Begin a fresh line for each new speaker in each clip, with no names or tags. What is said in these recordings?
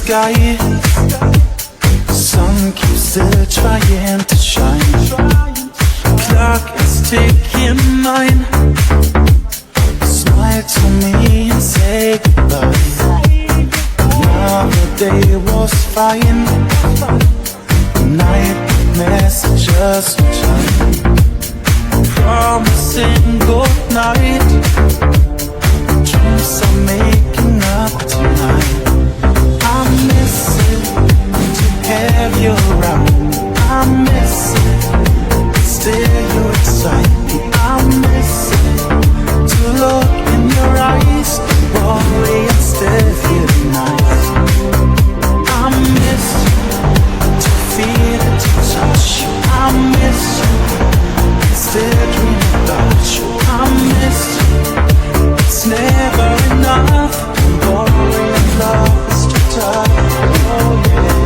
sky. Sun keeps still trying to shine. Clock is ticking 9. Smile to me and say goodbye. Another day was fine. The night messages were time, promising good night. Dreams are making up tonight. I miss it to have you around. I miss it, still you excite me. I miss it to look in your eyes, worry and still feel nice. I miss you to feel it, to touch you. I miss you, still dream about you. I miss you, it's never enough. Worry and love is too tough. Oh yeah.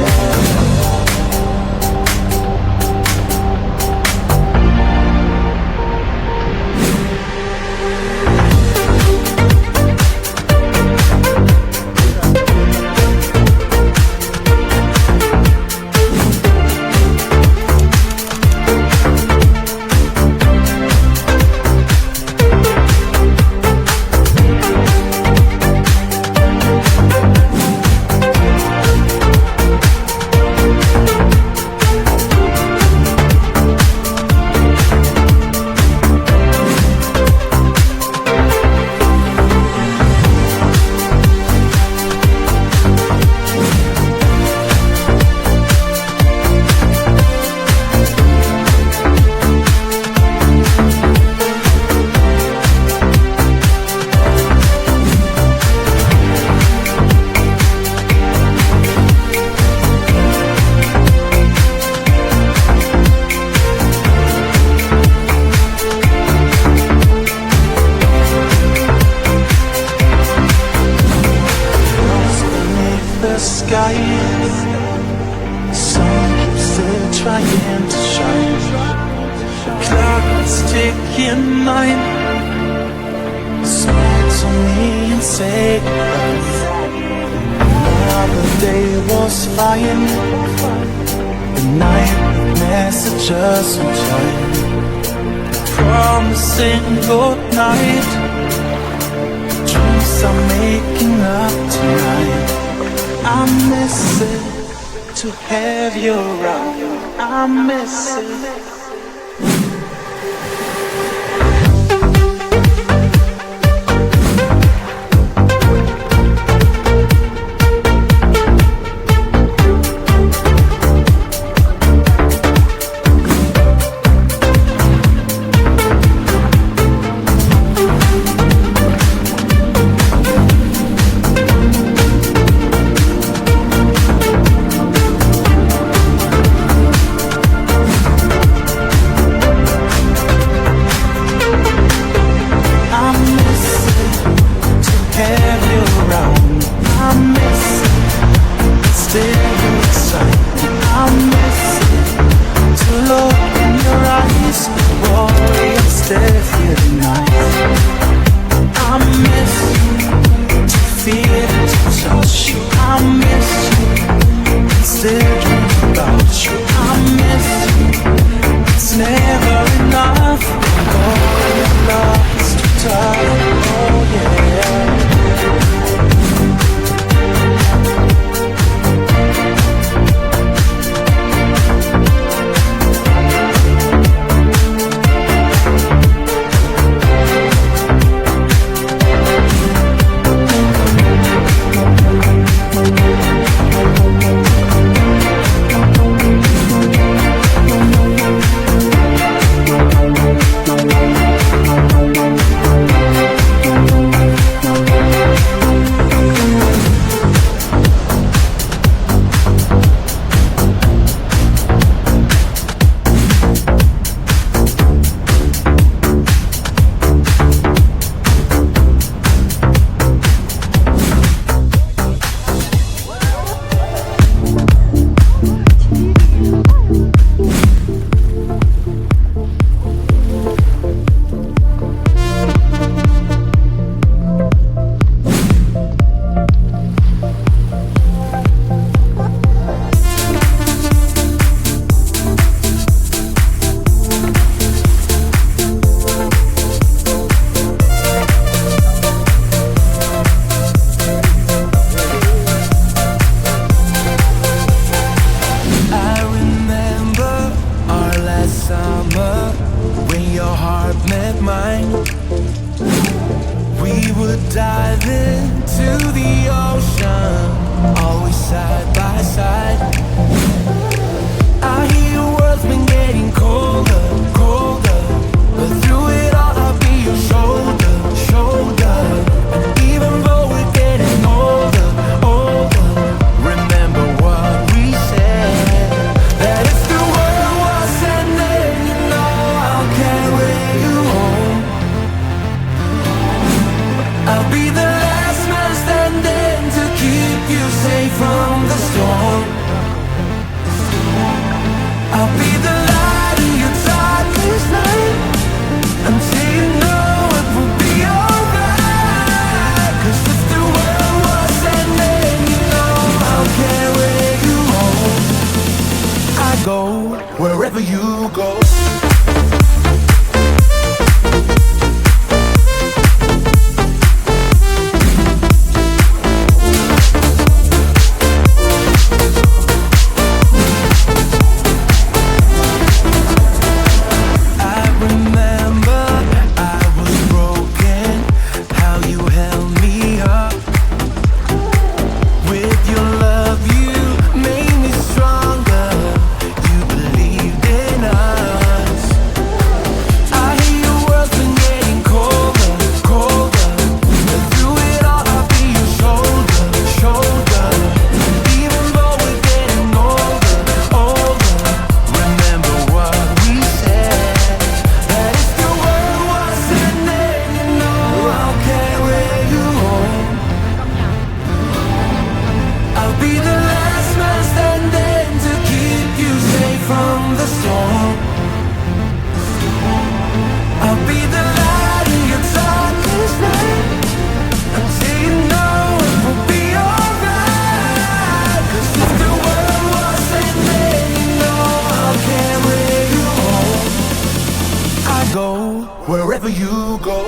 would dive into the ocean, always side by side. I hear your world's been getting colder, colder, but through it all I'll be your shoulder, shoulder. And even though we're getting older, older, remember what we said, that if the world was ending, you know I'll carry you home. I'll be the last man standing to keep you safe from the storm. I'll be the light in your darkest night, until you know it will be alright. 'Cause if the world was ending, you know I'll carry you home. I go wherever you go. Wherever you go.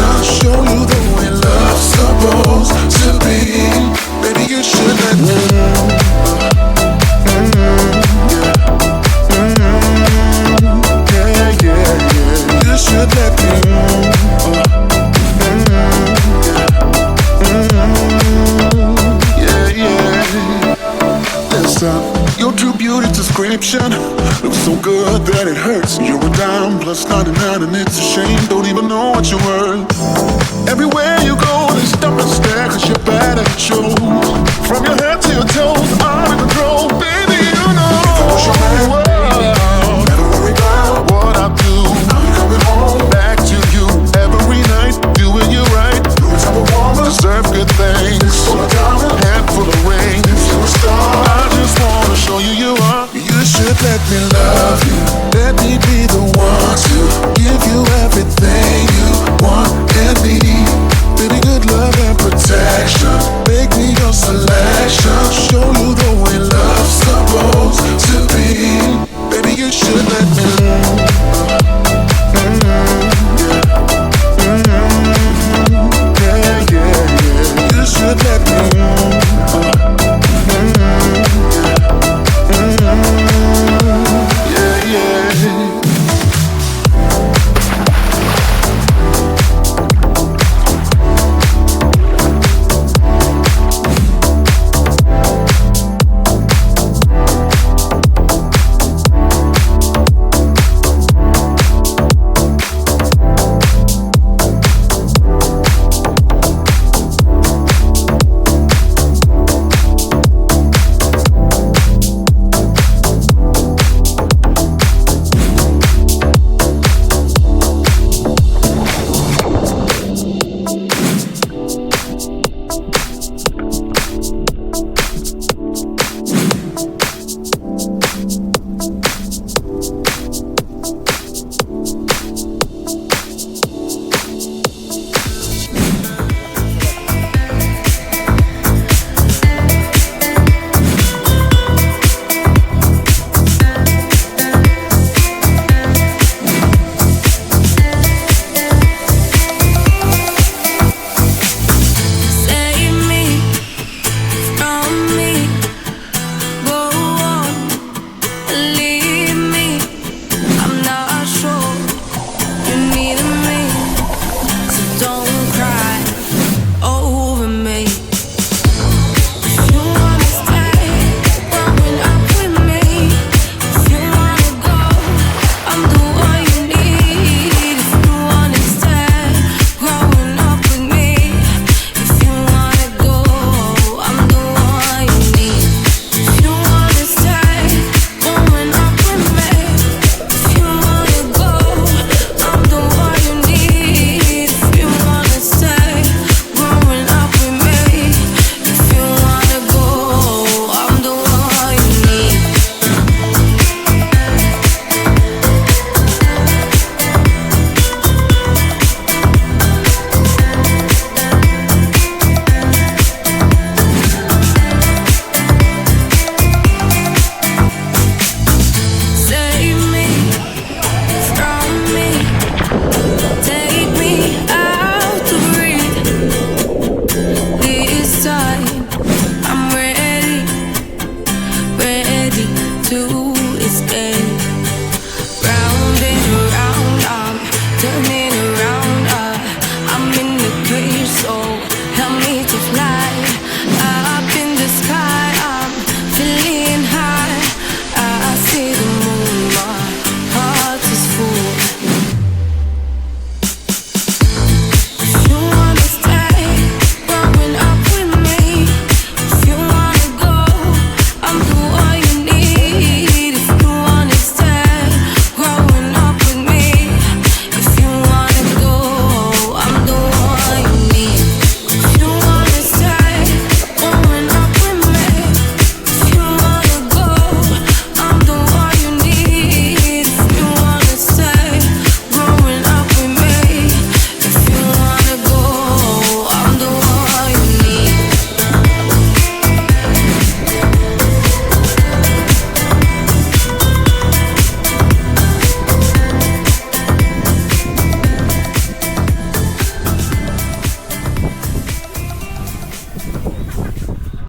I'll show you the way love's supposed to be. Baby, you should let me. You should let me. Listen, your true beauty description looks so good that it hurts. You're a dime plus 99 and it's a shame. Don't even know what you're worth. Everywhere you go, they stop and stare 'cause you're bad at shows. From your head to your toes, I'm in control. Baby, you know.